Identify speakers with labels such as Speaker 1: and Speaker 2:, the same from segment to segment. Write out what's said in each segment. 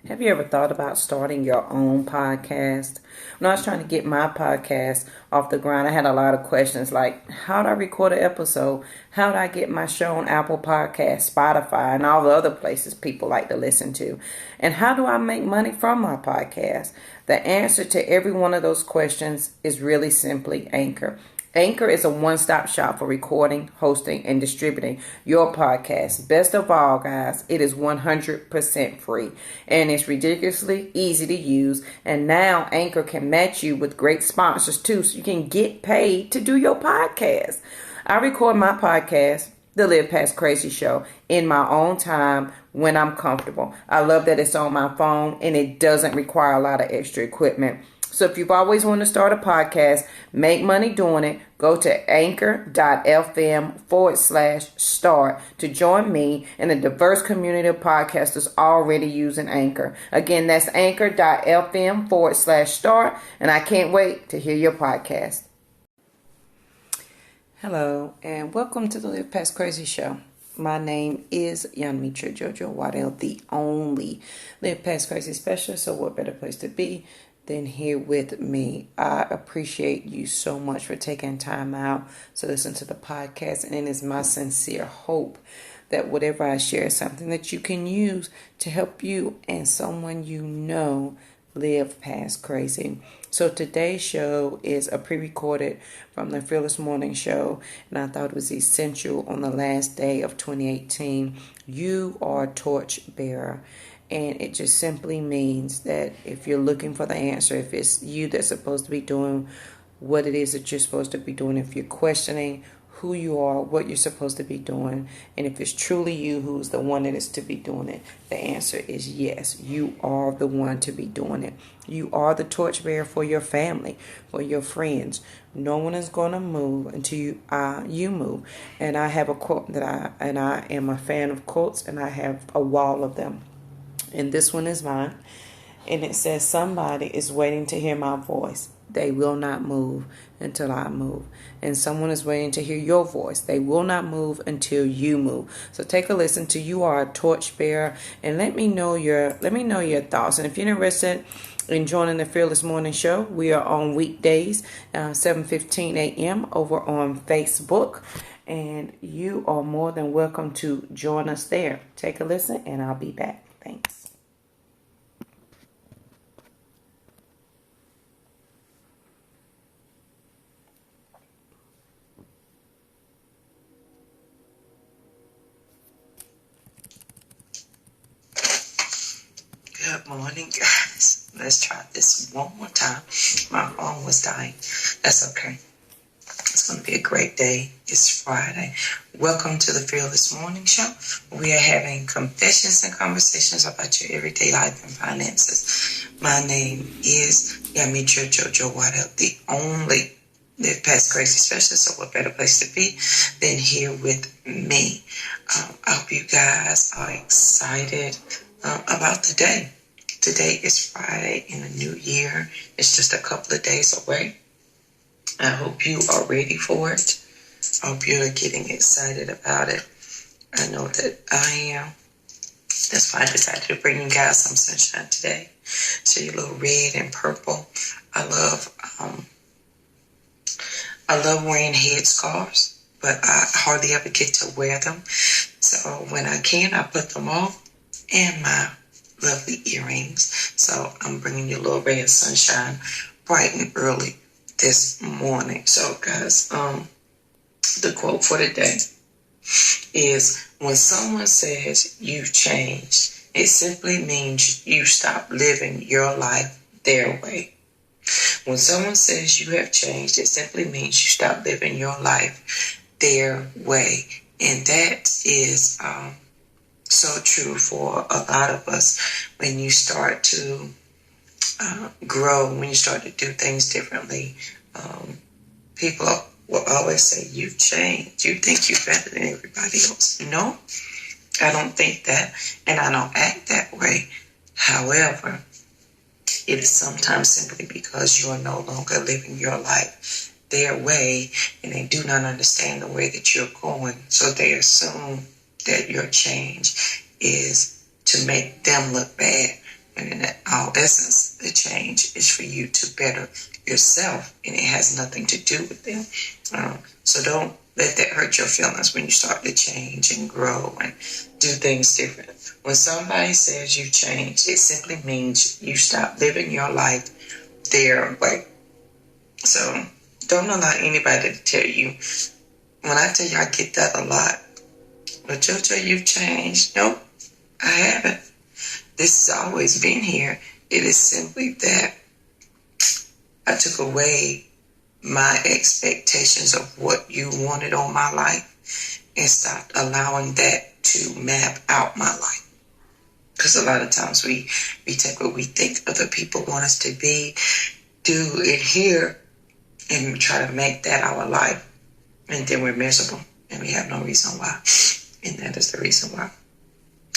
Speaker 1: Have you ever thought about starting your own podcast? When I was trying to get my podcast off the ground, I had a lot of questions like, how do I record an episode? How do I get my show on Apple Podcasts, Spotify, and all the other places people like to listen to? And how do I make money from my podcast? The answer to every one of those questions is really simply Anchor. Anchor is a one-stop shop for recording, hosting, and distributing your podcast. Best of all, guys, it is 100% free, and it's ridiculously easy to use. And now Anchor can match you with great sponsors too, so you can get paid to do your podcast. I record my podcast, The Live Past Crazy Show, in my own time when I'm comfortable. I love that it's on my phone, and it doesn't require a lot of extra equipment. So if you've always wanted to start a podcast, make money doing it, go to anchor.fm/start to join me and a diverse community of podcasters already using Anchor. Again, that's anchor.fm/start, and I can't wait to hear your podcast. Hello, and welcome to the Live Past Crazy Show. My name is Yamitra Jojo Waddell, the only Live Past Crazy specialist, so what better place to be than here with me. I appreciate you so much for taking time out to listen to the podcast, and it is my sincere hope that whatever I share is something that you can use to help you and someone you know live past crazy. So today's show is a pre-recorded from the Fearless Morning Show, and I thought it was essential on the last day of 2018. You are a Torchbearer. And it just simply means that if you're looking for the answer, if it's you that's supposed to be doing what it is that you're supposed to be doing, if you're questioning who you are, what you're supposed to be doing, and if it's truly you who's the one that is to be doing it, the answer is yes, you are the one to be doing it. You are the torchbearer for your family, for your friends. No one is going to move until you move. And I have a quote that I am a fan of quotes, and I have a wall of them. And this one is mine. And it says, somebody is waiting to hear my voice. They will not move until I move. And someone is waiting to hear your voice. They will not move until you move. So take a listen to You Are a Torchbearer, and let me know your thoughts. And if you're interested in joining the Fearless Morning Show, we are on weekdays, 7:15 a.m. over on Facebook. And you are more than welcome to join us there. Take a listen, and I'll be back. Thanks.
Speaker 2: Good morning, guys. Let's try this one more time. My phone was dying. That's okay. It's going to be a great day. It's Friday. Welcome to the Fearless Morning Show. We are having confessions and conversations about your everyday life and finances. My name is Yamitra Jojo Waddell, the only Live Past Crazy specialist. So what better place to be than here with me? I hope you guys are excited about the day. Today is Friday in the new year. It's just a couple of days away. I hope you are ready for it. I hope you're getting excited about it. I know that I am. That's why I decided to bring you guys some sunshine today. So your little red and purple. I love wearing headscarves, but I hardly ever get to wear them. So when I can, I put them on, and my lovely earrings. So I'm bringing you a little ray of sunshine bright and early this morning. So guys, the quote for today is, when someone says you've changed, it simply means you stop living your life their way. When someone says you have changed, it simply means you stop living your life their way. And that is so true for a lot of us. When you start to grow, when you start to do things differently, people will always say, you've changed. You think you're better than everybody else. No, I don't think that, and I don't act that way. However, it is sometimes simply because you are no longer living your life their way, and they do not understand the way that you're going. So they assume that your change is to make them look bad And in all essence, the change is for you to better yourself, and it has nothing to do with them. So don't let that hurt your feelings when you start to change and grow and do things different. When somebody says you change, it simply means you stop living your life their way. So don't allow anybody to tell you. When I tell you, I get that a lot. But JoJo, you've changed. Nope, I haven't. This has always been here. It is simply that I took away my expectations of what you wanted on my life and stopped allowing that to map out my life. Because a lot of times we take what we think other people want us to be, do it here, and try to make that our life. And then we're miserable and we have no reason why. And that is the reason why.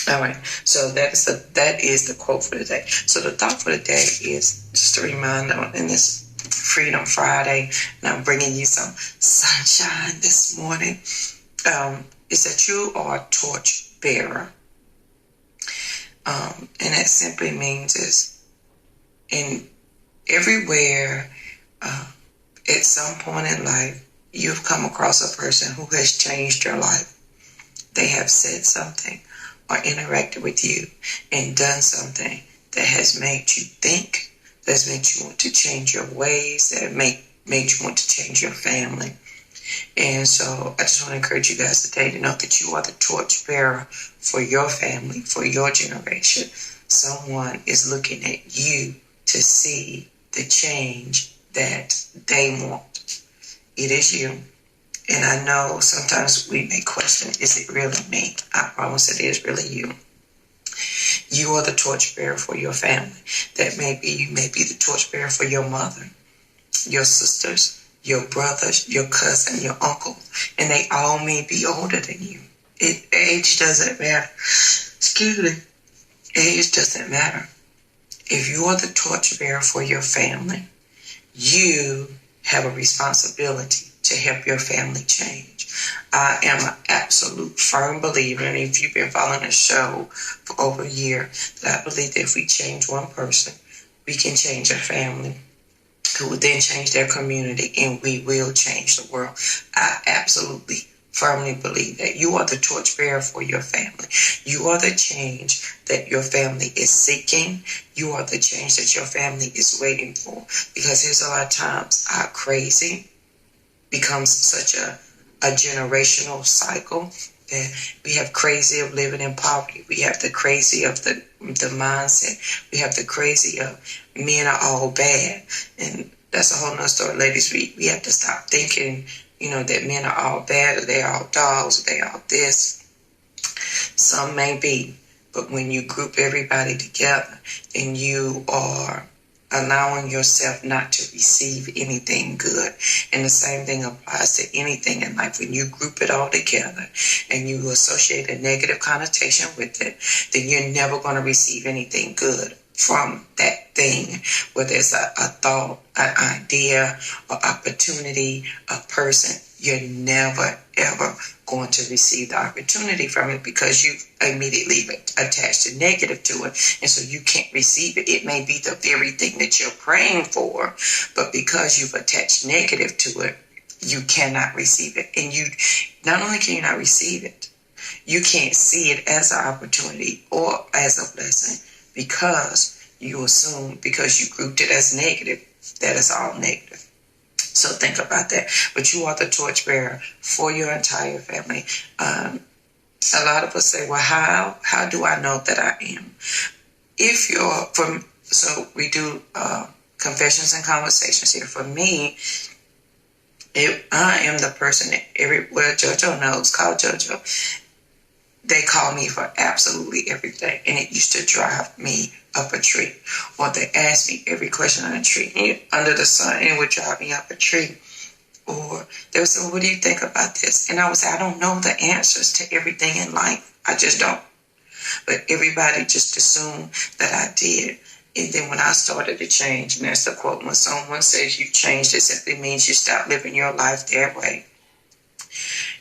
Speaker 2: All right, so that is the quote for the day. So the thought for the day is just a reminder in this Freedom Friday, and I'm bringing you some sunshine this morning, is that you are a torchbearer. And that simply means is in everywhere, at some point in life, you've come across a person who has changed your life. They have said something or interacted with you and done something that has made you think, that's made you want to change your ways, that made you want to change your family. And so I just want to encourage you guys today to know that you are the torchbearer for your family, for your generation. Someone is looking at you to see the change that they want. It is you. And I know sometimes we may question, is it really me? I promise it is really you. You are the torchbearer for your family. You may be the torchbearer for your mother, your sisters, your brothers, your cousin, your uncle, and they all may be older than you. Age doesn't matter. Excuse me. Age doesn't matter. If you are the torchbearer for your family, you have a responsibility to help your family change. I am an absolute firm believer, and if you've been following the show for over a year, that I believe that if we change one person, we can change a family, who will then change their community, and we will change the world. I absolutely firmly believe that you are the torchbearer for your family. You are the change that your family is seeking. You are the change that your family is waiting for. Because here's a lot of times our crazy becomes such a generational cycle that we have crazy of living in poverty. We have the crazy of the mindset. We have the crazy of men are all bad. And that's a whole nother story, ladies. We have to stop thinking, that men are all bad, or they're all dogs, or they're all this. Some may be, but when you group everybody together and you are allowing yourself not to receive anything good. And the same thing applies to anything in life. When you group it all together and you associate a negative connotation with it, then you're never going to receive anything good from that thing, whether it's a thought, an idea, or opportunity, a person. You're never, ever going to receive the opportunity from it because you immediately attached a negative to it. And so you can't receive it. It may be the very thing that you're praying for, but because you've attached negative to it, you cannot receive it. And you not only can you not receive it, you can't see it as an opportunity or as a blessing because you assume because you grouped it as negative, that is all negative. So think about that. But you are the torchbearer for your entire family. A lot of us say, well, how do I know that I am? So we do confessions and conversations here. For me, I am the person that everywhere JoJo knows, call JoJo. They call me for absolutely everything. And it used to drive me up a tree. Or they ask me every question on a tree. Under the sun, and it would drive me up a tree. Or they would say, well, what do you think about this? And I would say, I don't know the answers to everything in life. I just don't. But everybody just assumed that I did. And then when I started to change, and that's the quote, when someone says you changed, it simply means you stop living your life their way.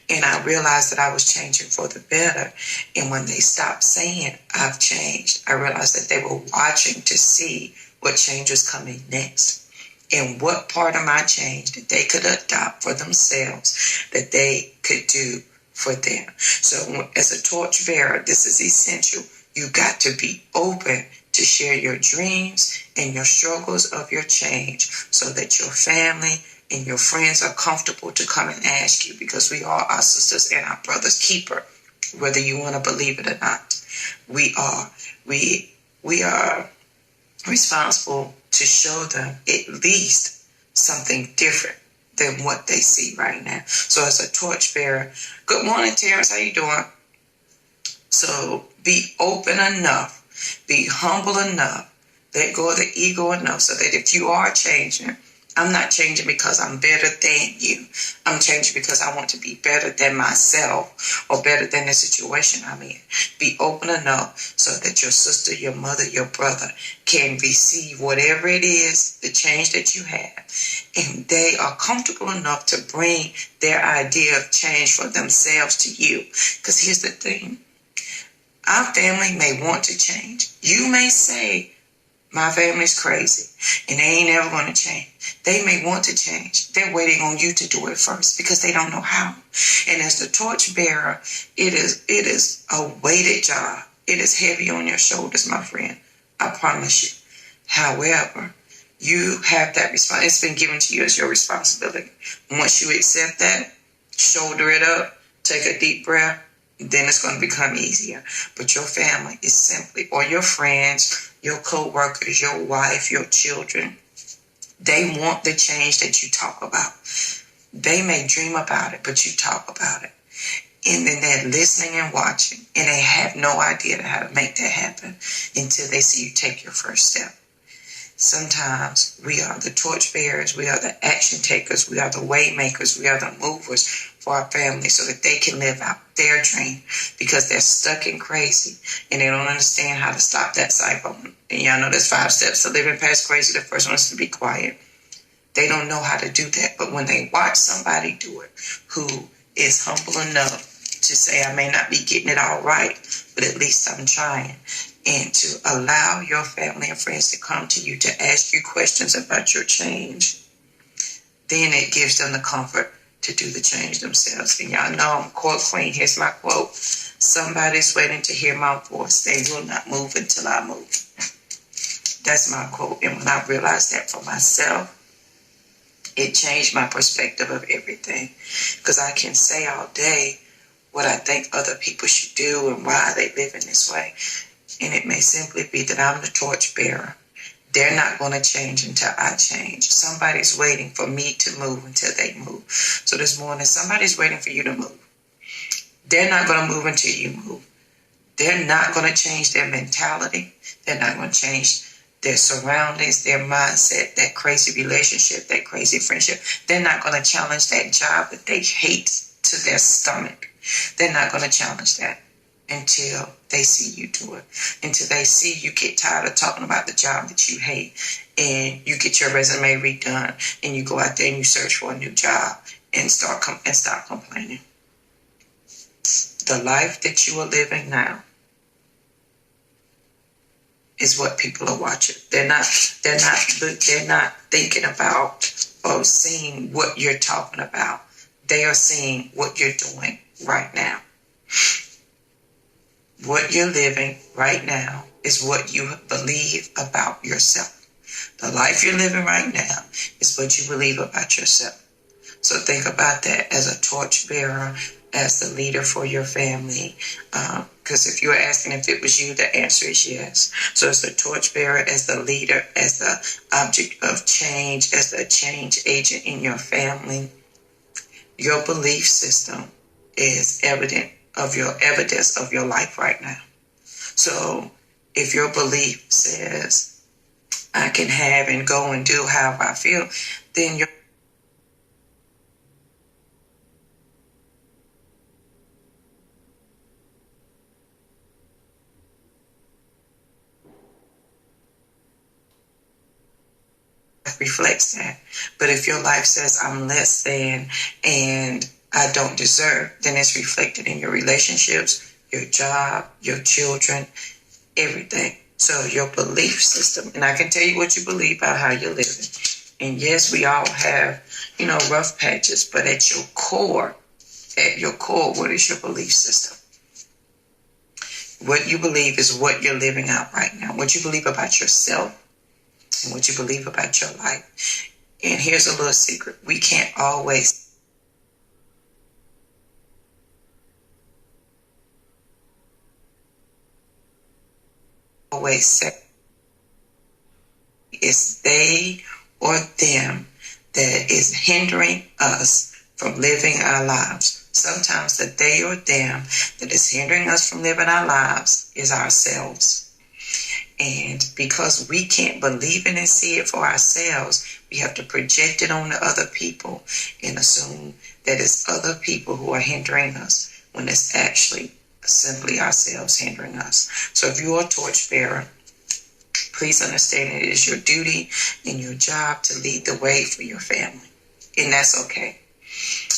Speaker 2: And I realized that I was changing for the better. And when they stopped saying I've changed, I realized that they were watching to see what change was coming next and what part of my change that they could adopt for themselves, that they could do for them. So as a torchbearer, this is essential. You got to be open to share your dreams and your struggles of your change so that your family and your friends are comfortable to come and ask you, because we are our sisters and our brothers' keeper, whether you want to believe it or not. We are. We are responsible to show them at least something different than what they see right now. So as a torchbearer, good morning, Terrence. How you doing? So be open enough, be humble enough, let go of the ego enough so that if you are changing, I'm not changing because I'm better than you. I'm changing because I want to be better than myself or better than the situation I'm in. Be open enough so that your sister, your mother, your brother can receive whatever it is, the change that you have. And they are comfortable enough to bring their idea of change for themselves to you. Because here's the thing. Our family may want to change. You may say, my family's crazy and they ain't ever going to change. They may want to change. They're waiting on you to do it first because they don't know how. And as the torchbearer, it is a weighted job. It is heavy on your shoulders, my friend. I promise you. However, you have that responsibility. It's been given to you as your responsibility. Once you accept that, shoulder it up, take a deep breath, then it's going to become easier. But your family is simply, or your friends, your co-workers, your wife, your children, they want the change that you talk about. They may dream about it, but you talk about it. And then they're listening and watching, and they have no idea how to make that happen until they see you take your first step. Sometimes we are the torchbearers, we are the action takers, we are the way makers, we are the movers for our family so that they can live out their dream, because they're stuck and crazy and they don't understand how to stop that cycle. And y'all know there's 5 steps to living past crazy. The first one is to be quiet. They don't know how to do that, but when they watch somebody do it who is humble enough to say, I may not be getting it all right, but at least I'm trying, and to allow your family and friends to come to you to ask you questions about your change, then it gives them the comfort to do the change themselves. And y'all know I'm quote queen. Here's my quote. Somebody's waiting to hear my voice. They will not move until I move. That's my quote. And when I realized that for myself, it changed my perspective of everything. Because I can say all day what I think other people should do and why they live in this way. And it may simply be that I'm the torchbearer. They're not going to change until I change. Somebody's waiting for me to move until they move. So this morning, somebody's waiting for you to move. They're not going to move until you move. They're not going to change their mentality. They're not going to change their surroundings, their mindset, that crazy relationship, that crazy friendship. They're not going to challenge that job that they hate to their stomach. They're not going to challenge that until they see you do it, until they see you get tired of talking about the job that you hate, and you get your resume redone, and you go out there and you search for a new job and stop complaining. The life that you are living now is what people are watching. They're not thinking about or seeing what you're talking about. They are seeing what you're doing right now. What you're living right now is what you believe about yourself. The life you're living right now is what you believe about yourself. So think about that as a torchbearer, as the leader for your family. Because if you were asking if it was you, the answer is yes. So as the torchbearer, as the leader, as the object of change, as the change agent in your family, your belief system is evidence of your life right now. So if your belief says, I can have and go and do however I feel, then your life reflects that. But if your life says, I'm less than and I don't deserve, then it's reflected in your relationships, your job, your children, everything. So your belief system, and I can tell you what you believe about how you're living. And yes, we all have, rough patches, but at your core, what is your belief system? What you believe is what you're living out right now. What you believe about yourself and what you believe about your life. And here's a little secret. We can't always say it's they or them that is hindering us from living our lives. Sometimes the they or them that is hindering us from living our lives is ourselves. And because we can't believe it and see it for ourselves, we have to project it on to other people and assume that it's other people who are hindering us when it's actually simply ourselves hindering us. So if you're a torchbearer, please understand it is your duty and your job to lead the way for your family. And that's okay.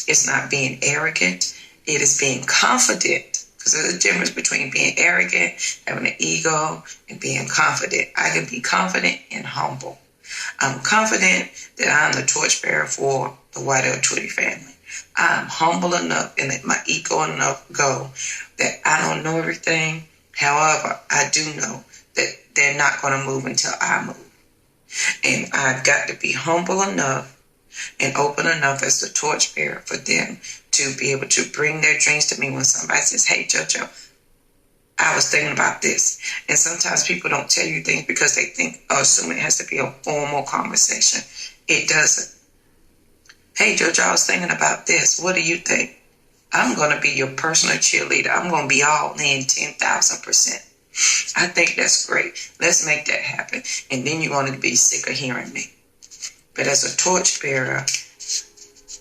Speaker 2: It's not being arrogant. It is being confident. Because there's a difference between being arrogant, having an ego, and being confident. I can be confident and humble. I'm confident that I'm the torchbearer for the White L. Twitty family. I'm humble enough and let my ego enough go that I don't know everything. However, I do know that they're not going to move until I move. And I've got to be humble enough and open enough as the torchbearer for them to be able to bring their dreams to me when somebody says, hey, JoJo, I was thinking about this. And sometimes people don't tell you things because they think, assume it has to be a formal conversation. It doesn't. Hey, JoJo, I was thinking about this. What do you think? I'm going to be your personal cheerleader. I'm going to be all in 10,000%. I think that's great. Let's make that happen. And then you're going to be sick of hearing me. But as a torchbearer,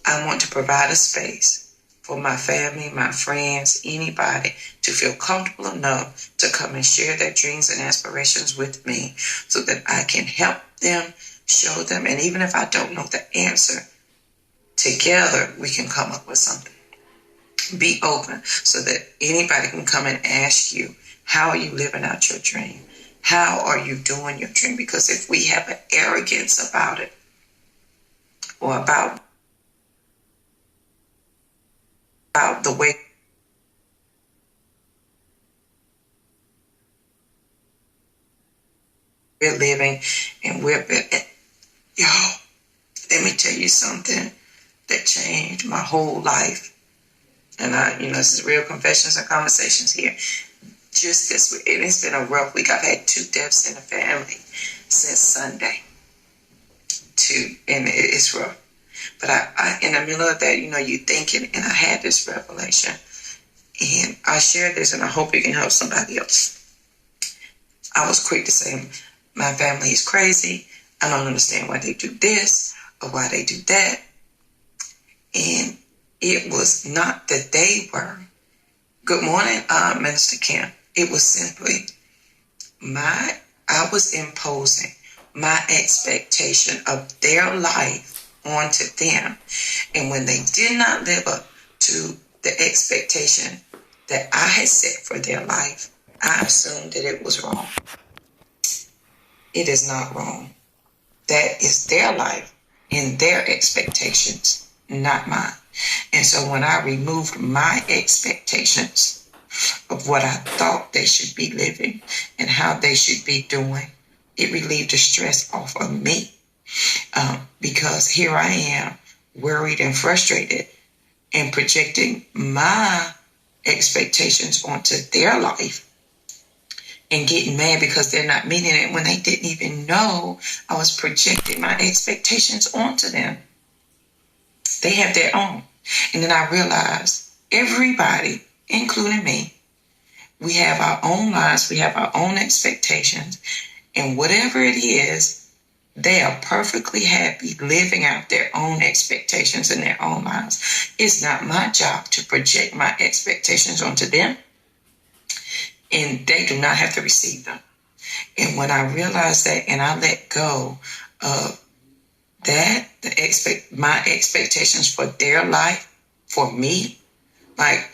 Speaker 2: I want to provide a space for my family, my friends, anybody to feel comfortable enough to come and share their dreams and aspirations with me so that I can help them, show them, and even if I don't know the answer, together we can come up with something. Be open so that anybody can come and ask you, how are you living out your dream? How are you doing your dream? Because if we have an arrogance about it, or about the way we're living and y'all, let me tell you something that changed my whole life. And this is real confessions and conversations here. Just this week, and it's been a rough week. I've had 2 deaths in the family since Sunday. 2, and it's rough. But I in the middle of that, you thinking, and I had this revelation, and I shared this, and I hope it can help somebody else. I was quick to say, my family is crazy. I don't understand why they do this or why they do that. And it was not that they were. Good morning, Minister Kim. It was simply I was imposing my expectation of their life onto them. And when they did not live up to the expectation that I had set for their life, I assumed that it was wrong. It is not wrong. That is their life and their expectations, not mine. And so when I removed my expectations of what I thought they should be living and how they should be doing, it relieved the stress off of me. Because here I am, worried and frustrated and projecting my expectations onto their life and getting mad because they're not meeting it when they didn't even know I was projecting my expectations onto them. They have their own. And then I realized everybody, including me, we have our own lives, we have our own expectations, and whatever it is, they are perfectly happy living out their own expectations in their own lives. It's not my job to project my expectations onto them, and they do not have to receive them. And when I realized that and I let go of that, my expectations for their life for me. Like,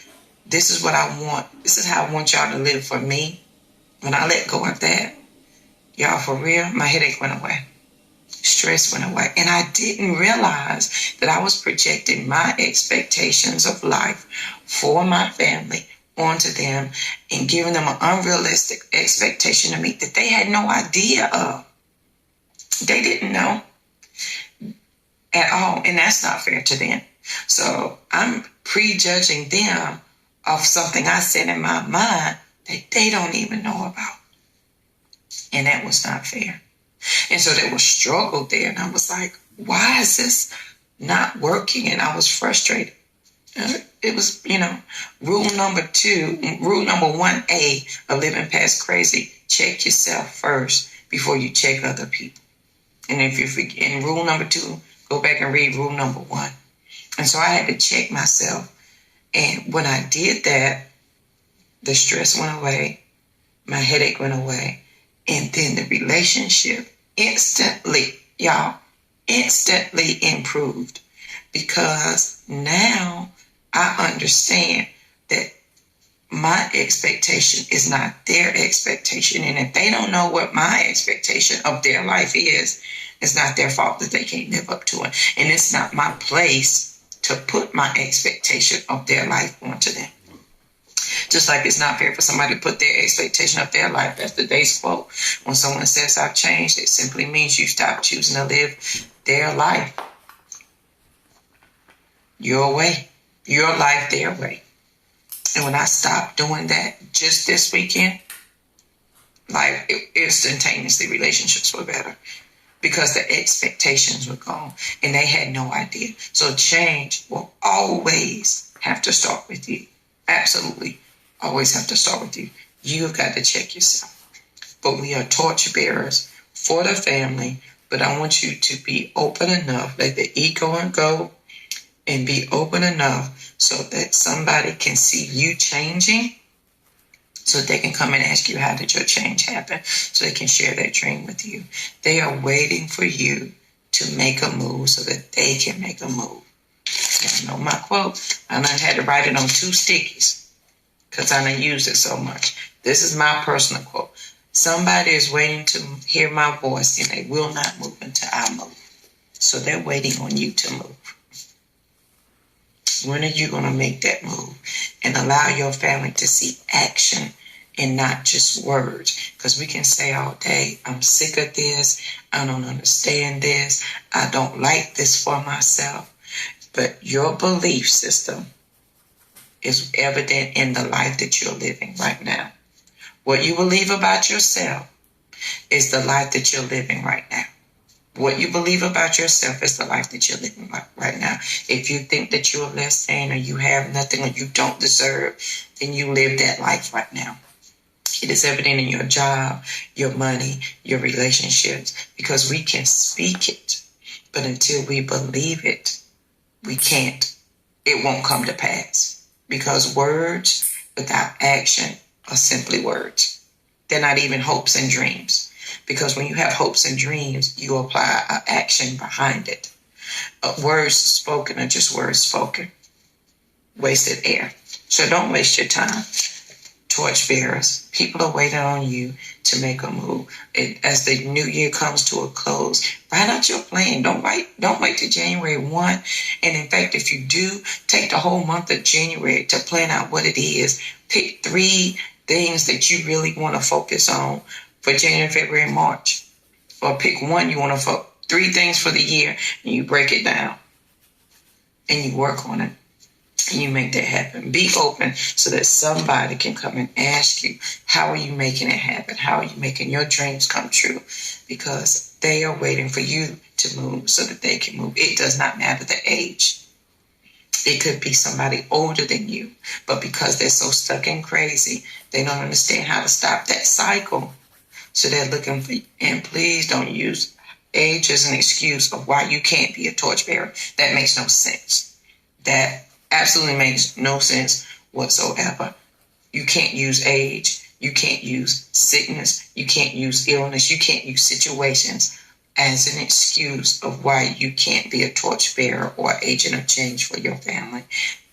Speaker 2: this is what I want. This is how I want y'all to live for me. When I let go of that, y'all, for real, my headache went away. Stress went away. And I didn't realize that I was projecting my expectations of life for my family onto them and giving them an unrealistic expectation to meet that they had no idea of. They didn't know at all. And that's not fair to them. So I'm prejudging them of something I said in my mind that they don't even know about. And that was not fair. And so there was struggle there. And I was like, why is this not working? And I was frustrated. It was, rule number 1A of living past crazy. Check yourself first before you check other people. And if you forget, in rule number 2, go back and read rule number 1. And so I had to check myself. And when I did that, the stress went away. My headache went away. And then the relationship instantly improved, because now I understand that my expectation is not their expectation. And if they don't know what my expectation of their life is, it's not their fault that they can't live up to it. And it's not my place to put my expectation of their life onto them. Just like it's not fair for somebody to put their expectation of their life. That's the day's quote. When someone says I've changed, it simply means you stop choosing to live their life your way, your life their way. And when I stopped doing that just this weekend, like, instantaneously relationships were better, because the expectations were gone and they had no idea. So change will always have to start with you. Absolutely. Always have to start with you. You've got to check yourself. But we are torchbearers for the family. But I want you to be open enough, let the ego go, and be open enough so that somebody can see you changing, so they can come and ask you, how did your change happen? So they can share their dream with you. They are waiting for you to make a move so that they can make a move. You know my quote. I done had to write it on 2 stickies because I done used it so much. This is my personal quote. Somebody is waiting to hear my voice and they will not move until I move. So they're waiting on you to move. When are you going to make that move and allow your family to see action and not just words? Because we can say all day, I'm sick of this. I don't understand this. I don't like this for myself. But your belief system is evident in the life that you're living right now. What you believe about yourself is the life that you're living right now. What you believe about yourself is the life that you're living right now. If you think that you're less than, or you have nothing, or you don't deserve, then you live that life right now. It is evident in your job, your money, your relationships, because we can speak it, but until we believe it, we can't. It won't come to pass, because words without action are simply words. They're not even hopes and dreams. Because when you have hopes and dreams, you apply an action behind it. Words spoken are just words spoken. Wasted air. So don't waste your time. Torchbearers, people are waiting on you to make a move. As the new year comes to a close, write out your plan. Don't wait till January 1. And in fact, if you do, take the whole month of January to plan out what it is. Pick 3 things that you really want to focus on for January, February, and March. Or pick one you want to focus. 3 things for the year, and you break it down. And you work on it. And you make that happen. Be open so that somebody can come and ask you, how are you making it happen? How are you making your dreams come true? Because they are waiting for you to move so that they can move. It does not matter the age. It could be somebody older than you. But because they're so stuck and crazy, they don't understand how to stop that cycle. So they're looking for, and please don't use age as an excuse of why you can't be a torchbearer. That makes no sense. That absolutely makes no sense whatsoever. You can't use age. You can't use sickness. You can't use illness. You can't use situations as an excuse of why you can't be a torchbearer or agent of change for your family.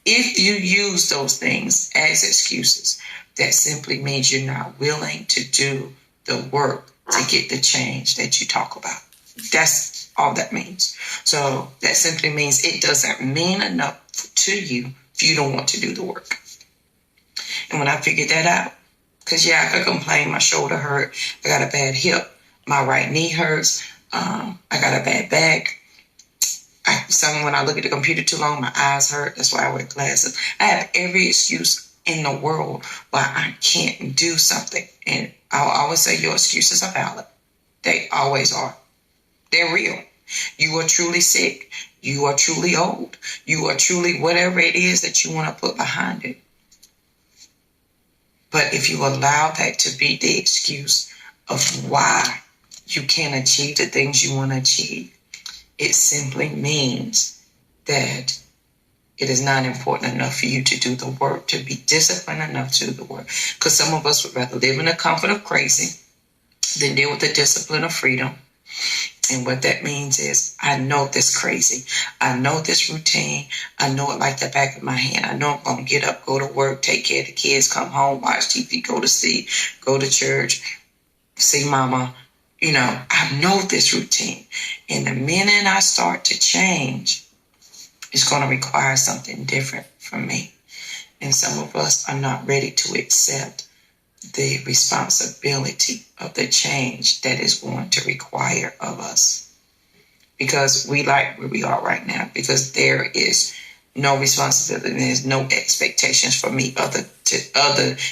Speaker 2: If you use those things as excuses, that simply means you're not willing to do the work to get the change that you talk about. That's all that means. So that simply means it doesn't mean enough to you if you don't want to do the work. And when I figured that out, because I could complain, my shoulder hurt, I got a bad hip, my right knee hurts, I got a bad back. When I look at the computer too long, my eyes hurt. That's why I wear glasses. I have every excuse in the world why I can't do something. And I'll always say your excuses are valid. They always are. They're real. You are truly sick. You are truly old. You are truly whatever it is that you want to put behind it. But if you allow that to be the excuse of why you can't achieve the things you want to achieve, it simply means that it is not important enough for you to do the work, to be disciplined enough to do the work. Because some of us would rather live in the comfort of crazy than deal with the discipline of freedom. And what that means is, I know this crazy. I know this routine. I know it like the back of my hand. I know I'm going to get up, go to work, take care of the kids, come home, watch TV, go to sleep, go to church, see mama. I know this routine. And the minute I start to change, it's going to require something different from me. And some of us are not ready to accept the responsibility of the change that is going to require of us. Because we like where we are right now. Because there is no responsibility. There's no expectations for me other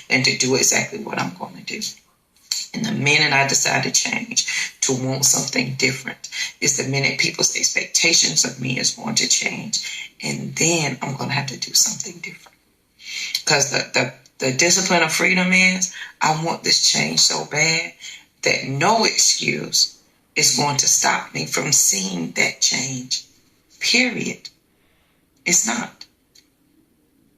Speaker 2: than to do exactly what I'm going to do. And the minute I decide to change, to want something different, is the minute people's expectations of me is going to change. And then I'm going to have to do something different. Because the discipline of freedom is, I want this change so bad that no excuse is going to stop me from seeing that change. Period. It's not.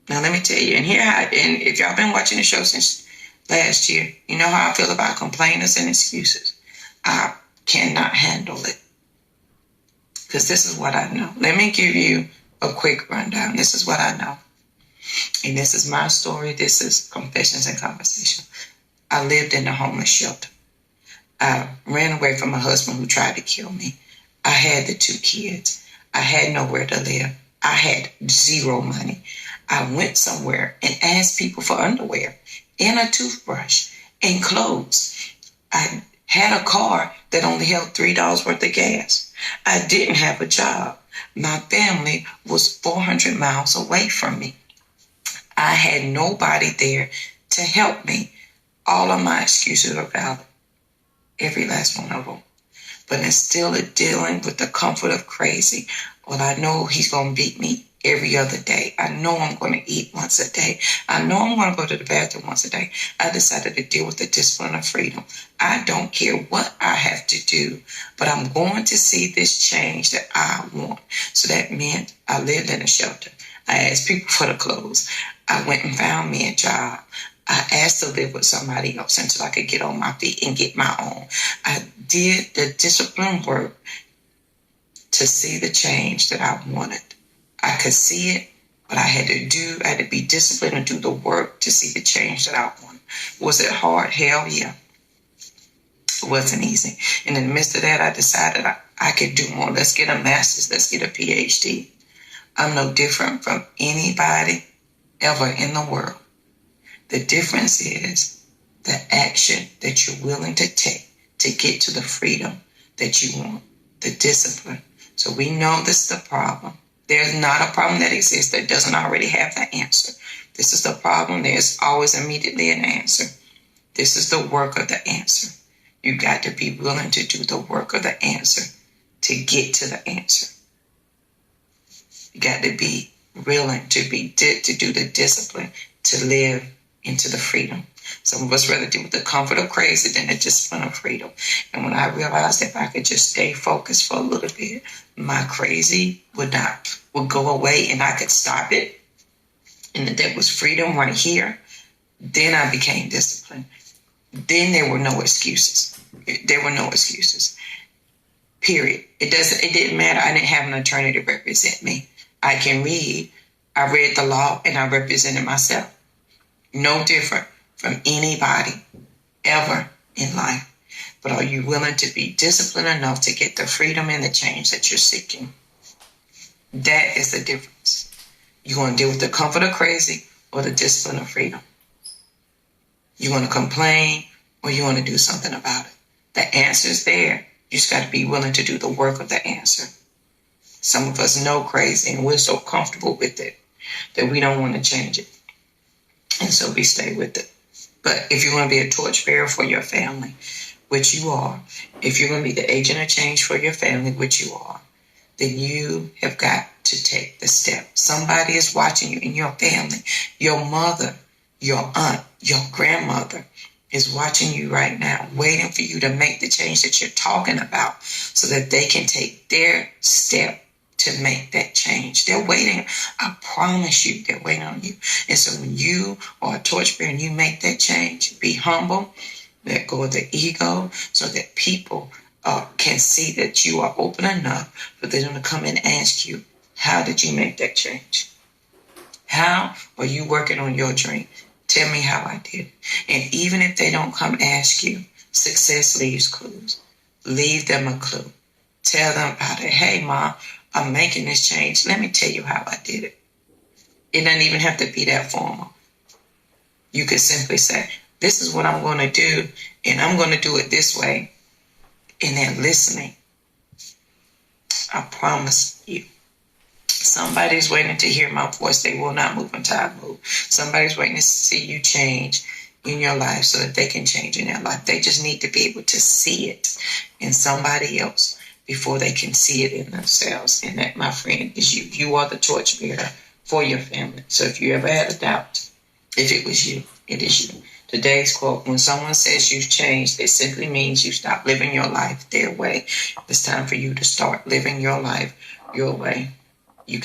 Speaker 2: Now let me tell you, and if y'all been watching the show since last year, you know how I feel about complainers and excuses. I cannot handle it. Because this is what I know. Let me give you a quick rundown. This is what I know. And this is my story. This is Confessions and Conversation. I lived in a homeless shelter. I ran away from a husband who tried to kill me. I had the 2 kids. I had nowhere to live. I had zero money. I went somewhere and asked people for underwear and a toothbrush and clothes. I had a car that only held $3 worth of gas. I didn't have a job. My family was 400 miles away from me. I had nobody there to help me. All of my excuses are valid. Every last one of them. But instead of dealing with the comfort of crazy, well, I know he's going to beat me every other day. I know I'm going to eat once a day. I know I'm going to go to the bathroom once a day. I decided to deal with the discipline of freedom. I don't care what I have to do, but I'm going to see this change that I want. So that meant I lived in a shelter. I asked people for the clothes. I went and found me a job. I asked to live with somebody else until I could get on my feet and get my own. I did the discipline work to see the change that I wanted. I could see it, but I had to be disciplined and do the work to see the change that I wanted. Was it hard? Hell yeah. It wasn't easy. And in the midst of that, I decided I could do more. Let's get a master's. Let's get a PhD. I'm no different from anybody ever in the world. The difference is the action that you're willing to take to get to the freedom that you want, the discipline. So we know this is the problem. There's not a problem that exists that doesn't already have the answer. This is the problem. There's always immediately an answer. This is the work of the answer. You got to be willing to do the work of the answer to get to the answer. You got to be willing to do the discipline to live into the freedom. Some of us rather deal with the comfort of crazy than the discipline of freedom. And when I realized if I could just stay focused for a little bit, my crazy would go away and I could stop it. And that there was freedom right here. Then I became disciplined. Then there were no excuses. There were no excuses. Period. It didn't matter. I didn't have an attorney to represent me. I can read. I read the law and I represented myself. No different from anybody ever in life. But are you willing to be disciplined enough to get the freedom and the change that you're seeking? That is the difference. You want to deal with the comfort of crazy or the discipline of freedom? You want to complain or you want to do something about it? The answer is there. You just got to be willing to do the work of the answer. Some of us know crazy and we're so comfortable with it that we don't want to change it. And so we stay with it. But if you want to be a torchbearer for your family, which you are, if you're going to be the agent of change for your family, which you are, then you have got to take the step. Somebody is watching you in your family. Your mother, your aunt, your grandmother is watching you right now, waiting for you to make the change that you're talking about so that they can take their step to make that change. They're waiting. I promise you, they're waiting on you. And so when you are a torchbearer and you make that change, be humble, let go of the ego so that people can see that you are open enough for them to come and ask you, how did you make that change? How are you working on your dream? Tell me how I did it. And even if they don't come ask you, success leaves clues. Leave them a clue. Tell them about it. Hey, Mom, I'm making this change. Let me tell you how I did it. It doesn't even have to be that formal. You could simply say, this is what I'm going to do, and I'm going to do it this way. And they're listening. I promise you. Somebody's waiting to hear my voice. They will not move until I move. Somebody's waiting to see you change in your life so that they can change in their life. They just need to be able to see it in somebody else before they can see it in themselves. And that, my friend, is you. You are the torchbearer for your family. So if you ever had a doubt, if it was you, it is you. Today's quote, when someone says you've changed, it simply means you stopped living your life their way. It's time for you to start living your life your way. I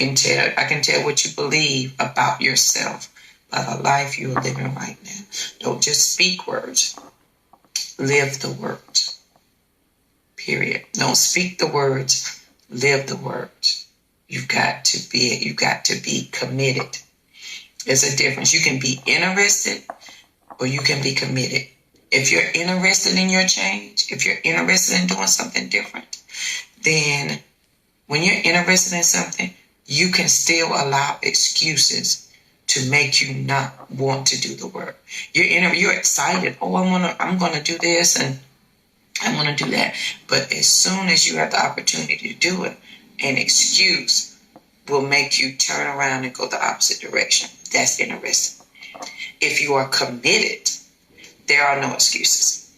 Speaker 2: can tell what you believe about yourself by the life you're living right now. Don't just speak words. Live the words. Period. Don't speak the words. Live the words. You've got to be committed. There's a difference. You can be interested or you can be committed. If you're interested in your change, if you're interested in doing something different, then when you're interested in something, you can still allow excuses to make you not want to do the work. You're excited. Oh, I'm gonna do this and I'm gonna do that. But as soon as you have the opportunity to do it, an excuse will make you turn around and go the opposite direction. That's interesting. If you are committed, there are no excuses.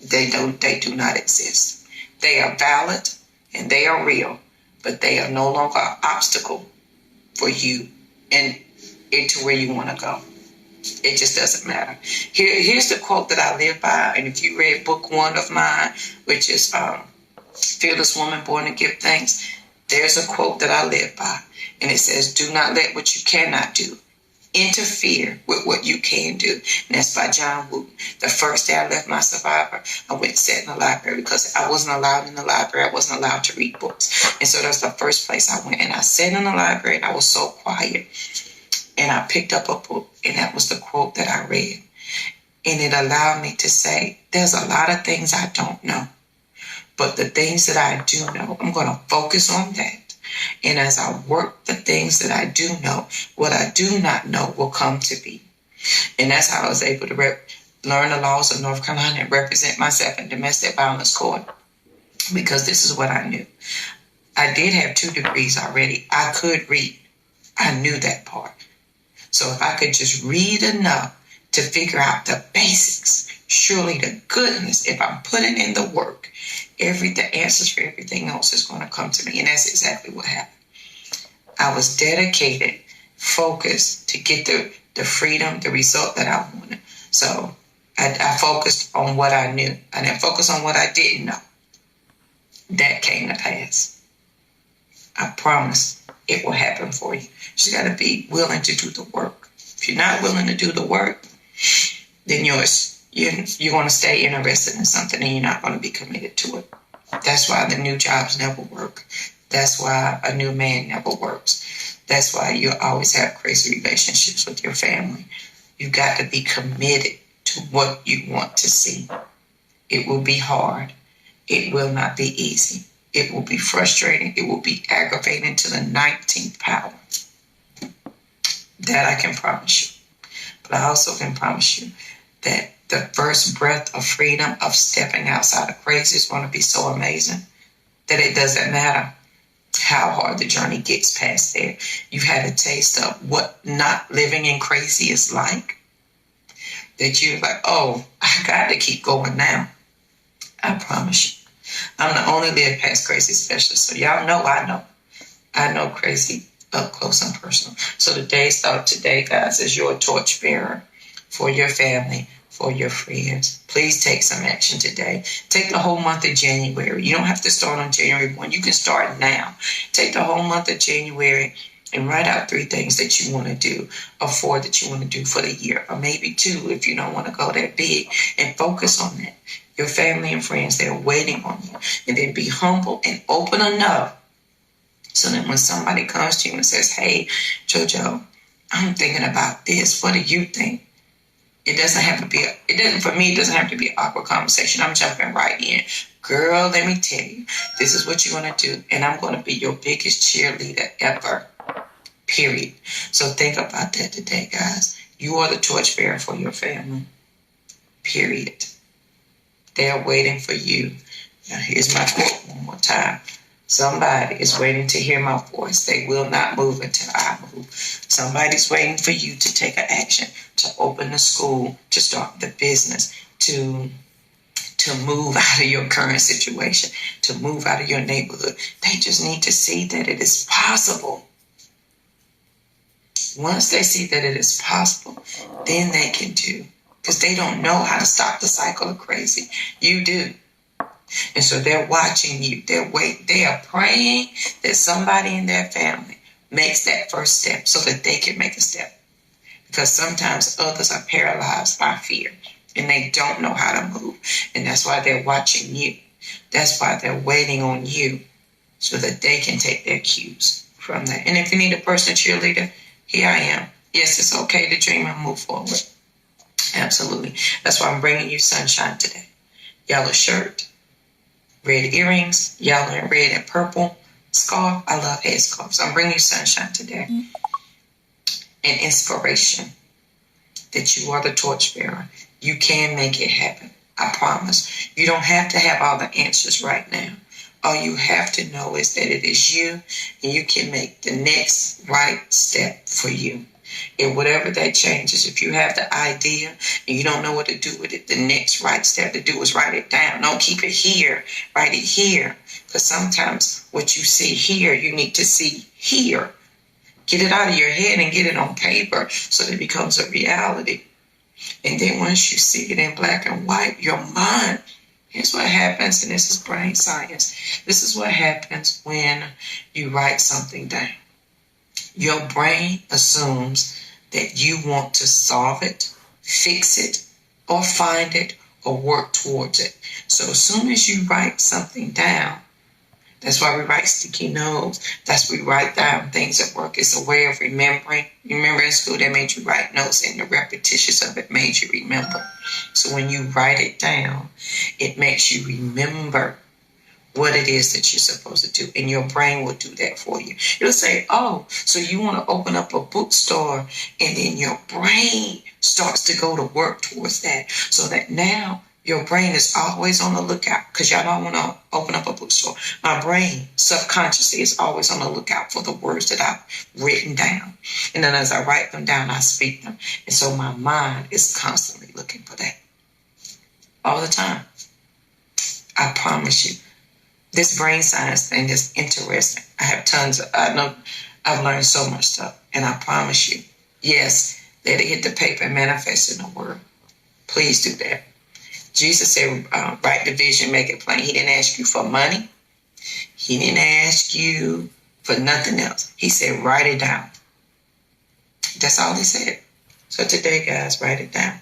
Speaker 2: They do not exist. They are valid and they are real, but they are no longer an obstacle for you and into where you want to go. It just doesn't matter. Here's the quote that I live by, and if you read book 1 of mine, which is Fearless Woman Born to Give Thanks, there's a quote that I live by, and it says, do not let what you cannot do interfere with what you can do. And that's by John Wooten. The first day I left my survivor, I went and sat in the library because I wasn't allowed in the library. I wasn't allowed to read books. And so that's the first place I went. And I sat in the library and I was so quiet. And I picked up a book, and that was the quote that I read. And it allowed me to say, there's a lot of things I don't know. But the things that I do know, I'm going to focus on that. And as I work the things that I do know, what I do not know will come to be. And that's how I was able to learn the laws of North Carolina and represent myself in domestic violence court. Because this is what I knew. I did have 2 degrees already. I could read. I knew that part. So if I could just read enough to figure out the basics, surely to goodness, if I'm putting in the work, the answers for everything else is going to come to me. And that's exactly what happened. I was dedicated, focused to get the freedom, the result that I wanted. So I focused on what I knew. I didn't focus on what I didn't know. That came to pass. I promise it will happen for you. You just got to be willing to do the work. If you're not willing to do the work, then you're going to stay interested in something and you're not going to be committed to it. That's why the new jobs never work. That's why a new man never works. That's why you always have crazy relationships with your family. You got to be committed to what you want to see. It will be hard. It will not be easy. It will be frustrating. It will be aggravating to the 19th power. That I can promise you. But I also can promise you that the first breath of freedom of stepping outside of crazy is going to be so amazing that it doesn't matter how hard the journey gets past there. You've had a taste of what not living in crazy is like. That you're like, oh, I got to keep going now. I promise you. I'm the only live past crazy specialist. So y'all know I know. I know crazy up close and personal. So today's thought today, guys, is you're a torchbearer for your family, for your friends. Please take some action today. Take the whole month of January. You don't have to start on January 1. You can start now. Take the whole month of January and write out 3 things that you want to do, or 4 that you want to do for the year, or maybe 2 if you don't want to go that big, and focus on that. Your family and friends, they're waiting on you. And then be humble and open enough so that when somebody comes to you and says, hey, JoJo, I'm thinking about this. What do you think? It doesn't have to be, for me, it doesn't have to be an awkward conversation. I'm jumping right in. Girl, let me tell you, this is what you're going to do. And I'm going to be your biggest cheerleader ever. Period. So think about that today, guys. You are the torchbearer for your family. Period. They're waiting for you. Now, here's my quote one more time. Somebody is waiting to hear my voice. They will not move until I move. Somebody's waiting for you to take an action, to open the school, to start the business, to move out of your current situation, to move out of your neighborhood. They just need to see that it is possible. Once they see that it is possible, then they can do. Because they don't know how to stop the cycle of crazy. You do. And so they're watching you. They are praying that somebody in their family makes that first step so that they can make a step. Because sometimes others are paralyzed by fear and they don't know how to move. And that's why they're watching you. That's why they're waiting on you so that they can take their cues from that. And if you need a personal cheerleader, here I am. Yes, it's okay to dream and move forward. Absolutely. That's why I'm bringing you sunshine today. Yellow shirt, red earrings, yellow and red and purple scarf. I love headscarves. I'm bringing you sunshine today. And inspiration that you are the torchbearer. You can make it happen. I promise. You don't have to have all the answers right now. All you have to know is that it is you and you can make the next right step for you. And whatever that changes, if you have the idea and you don't know what to do with it, the next right step to do is write it down. Don't keep it here. Write it here. Because sometimes what you see here, you need to see here. Get it out of your head and get it on paper so that it becomes a reality. And then once you see it in black and white, your mind, here's what happens, and this is brain science. This is what happens when you write something down. Your brain assumes that you want to solve it, fix it, or find it, or work towards it. So as soon as you write something down, that's why we write sticky notes. That's why we write down things at work. It's a way of remembering. You remember in school they made you write notes and the repetitions of it made you remember. So when you write it down, it makes you remember what it is that you're supposed to do. And your brain will do that for you. It'll say, oh, so you want to open up a bookstore, and then your brain starts to go to work towards that. So that now your brain is always on the lookout, because y'all don't want to open up a bookstore. My brain subconsciously is always on the lookout for the words that I've written down. And then as I write them down, I speak them. And so my mind is constantly looking for that. All the time. I promise you. This brain science thing is interesting. I know I've learned so much stuff. And I promise you, yes, let it hit the paper and manifest in the world. Please do that. Jesus said, write the vision, make it plain. He didn't ask you for money. He didn't ask you for nothing else. He said, write it down. That's all he said. So today, guys, write it down.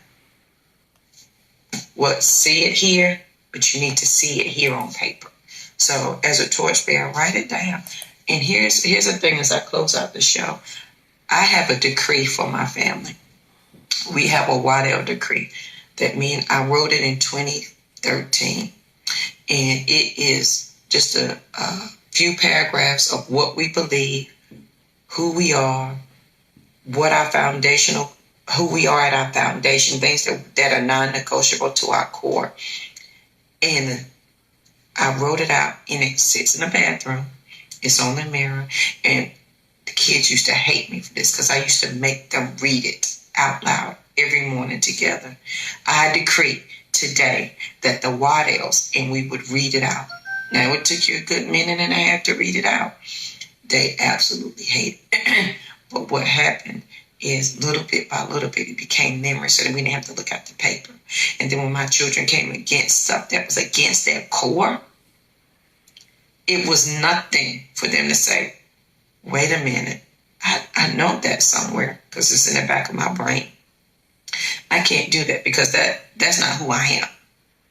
Speaker 2: See it here, but you need to see it here on paper. So as a torchbearer, write it down. And here's the thing as I close out the show. I have a decree for my family. We have a Waddell decree that I wrote it in 2013. And it is just a few paragraphs of what we believe, who we are, what our foundational, who we are at our foundation, things that are non-negotiable to our core. And I wrote it out, and it sits in the bathroom. It's on the mirror. And the kids used to hate me for this because I used to make them read it out loud every morning together. I decree today that the Waddells, and we would read it out. Now, it took you a good minute and a half to read it out. They absolutely hate it. But what happened is little bit by little bit, it became memory so that we didn't have to look at the paper. And then when my children came against stuff that was against their core, it was nothing for them to say, wait a minute, I know that somewhere because it's in the back of my brain. I can't do that because that's not who I am.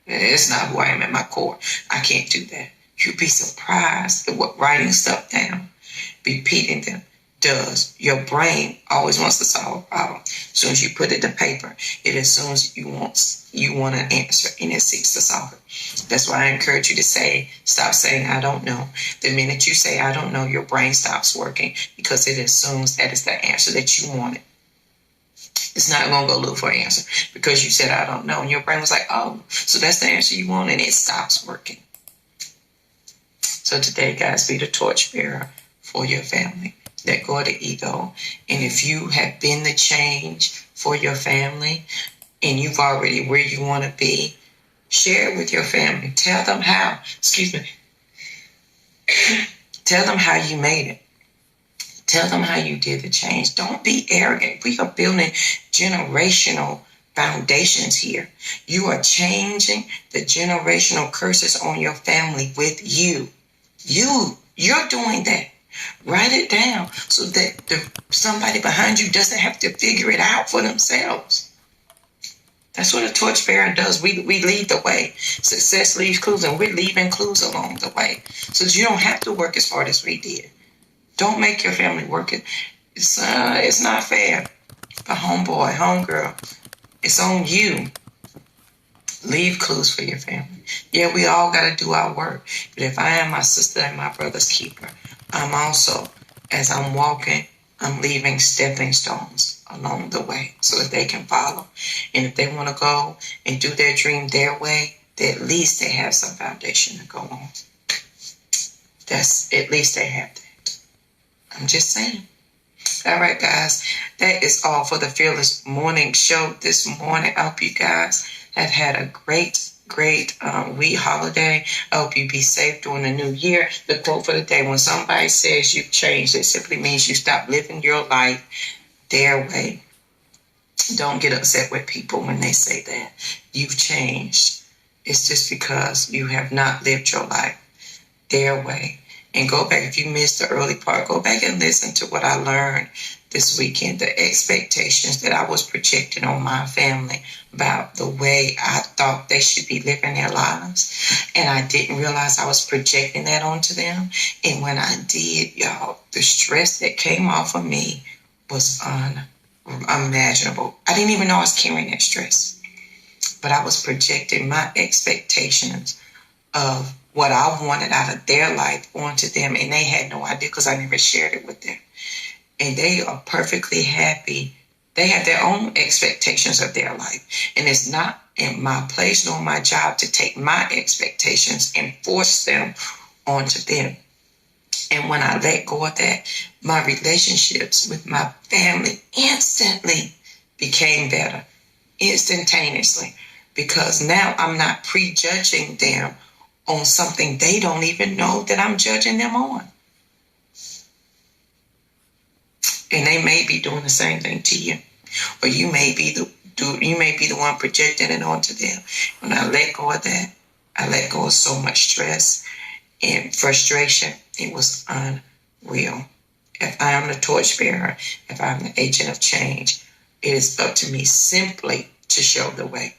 Speaker 2: It's not who I am at my core. I can't do that. You'd be surprised at what writing stuff down, repeating them, does. Your brain always wants to solve a problem. As soon as you put it to paper, it assumes you want an answer, and it seeks to solve it. That's why I encourage you to stop saying I don't know. The minute you say I don't know, your brain stops working because it assumes that is the answer that you wanted. It's not going to go look for an answer because you said I don't know, and your brain was like, oh, so that's the answer you want, and it stops working. So today, guys, be the torchbearer for your family. Let go of the ego. And if you have been the change for your family and you've already where you want to be, share it with your family. Tell them how. Tell them how you made it. Tell them how you did the change. Don't be arrogant. We are building generational foundations here. You are changing the generational curses on your family with you. You're doing that. Write it down so that somebody behind you doesn't have to figure it out for themselves. That's what a torchbearer does. We lead the way. Success leaves clues, and we're leaving clues along the way. So that you don't have to work as hard as we did. Don't make your family work it. It's not fair. But homeboy, homegirl, it's on you. Leave clues for your family. Yeah, we all got to do our work. But if I am my sister and my brother's keeper, I'm also, as I'm walking, I'm leaving stepping stones along the way so that they can follow. And if they want to go and do their dream their way, then at least they have some foundation to go on. At least they have that. I'm just saying. All right, guys. That is all for the Fearless Morning Show this morning. I hope you guys have had a great week holiday. I hope you be safe during the new year. The quote for the day: when somebody says you've changed, it simply means you stop living your life their way. Don't get upset with people when they say that you've changed. It's just because you have not lived your life their way. And go back, if you missed the early part, go back and listen to what I learned this weekend, the expectations that I was projecting on my family about the way I thought they should be living their lives. And I didn't realize I was projecting that onto them. And when I did, y'all, the stress that came off of me was unimaginable. I didn't even know I was carrying that stress. But I was projecting my expectations of what I wanted out of their life onto them, and they had no idea because I never shared it with them. And they are perfectly happy. They have their own expectations of their life, and it's not in my place nor my job to take my expectations and force them onto them. And when I let go of that, my relationships with my family instantly became better, instantaneously, because now I'm not prejudging them on something they don't even know that I'm judging them on. And they may be doing the same thing to you, or you may be the one projecting it onto them. When I let go of that, I let go of so much stress and frustration. It was unreal. If I am the torchbearer, if I'm the agent of change, it is up to me simply to show the way.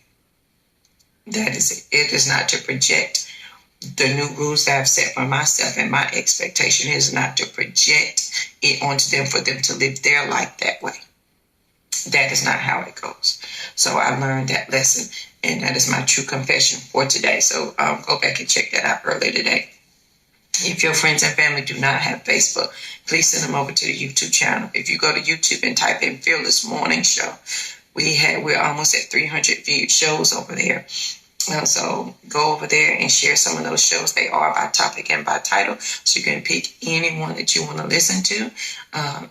Speaker 2: That is it. It is not to project the new rules that I've set for myself, and my expectation is not to project it onto them for them to live their life that way. That is not how it goes. So I learned that lesson, and that is my true confession for today. So go back and check that out earlier today. If your friends and family do not have Facebook, please send them over to the YouTube channel. If you go to YouTube and type in Fearless Morning Show, we're almost at 300 viewed shows over there. So go over there and share some of those shows. They are by topic and by title, so you can pick any one that you want to listen to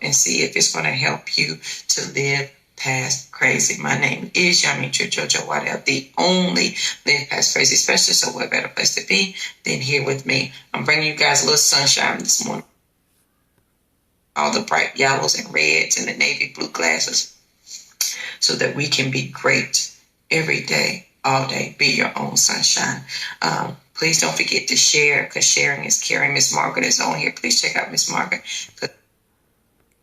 Speaker 2: and see if it's going to help you to live past crazy. My name is Yamitra Jojo Waddell, the only Live Past Crazy specialist. So what better place to be than here with me? I'm bringing you guys a little sunshine this morning. All the bright yellows and reds and the navy blue glasses, so that we can be great every day, all day. Be your own sunshine. Please don't forget to share, because sharing is caring. Miss Margaret is on here. Please check out Miss Margaret.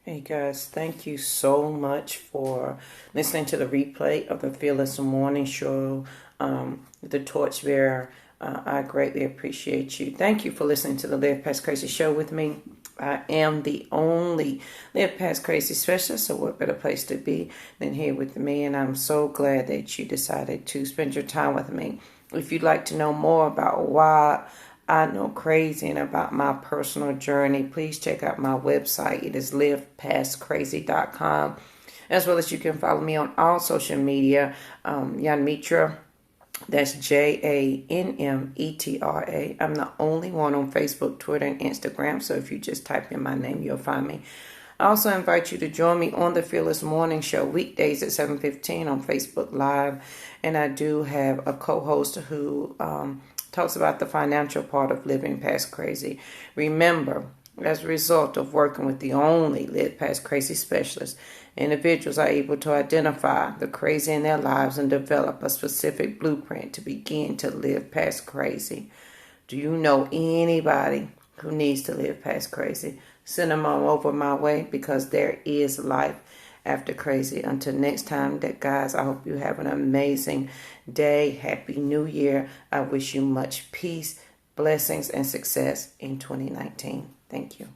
Speaker 1: Hey guys, thank you so much for listening to the replay of the Fearless Morning Show, the Torchbearer. I greatly appreciate you. Thank you for listening to the Live Past Crazy show with me. I am the only Live Past Crazy specialist, so what better place to be than here with me? And I'm so glad that you decided to spend your time with me. If you'd like to know more about why I know crazy and about my personal journey, please check out my website. It is livepastcrazy.com. As well as you can follow me on all social media. Yanmitra, that's JANMETRA. I'm the only one on Facebook, Twitter, and Instagram. So if you just type in my name, you'll find me. I also invite you to join me on the Fearless Morning Show weekdays at 7:15 on Facebook Live. And I do have a co-host who talks about the financial part of living past crazy. Remember, as a result of working with the only Live Past Crazy specialist, individuals are able to identify the crazy in their lives and develop a specific blueprint to begin to live past crazy. Do you know anybody who needs to live past crazy? Send them on over my way, because there is life after crazy. Until next time, guys, I hope you have an amazing day. Happy New Year. I wish you much peace, blessings, and success in 2019. Thank you.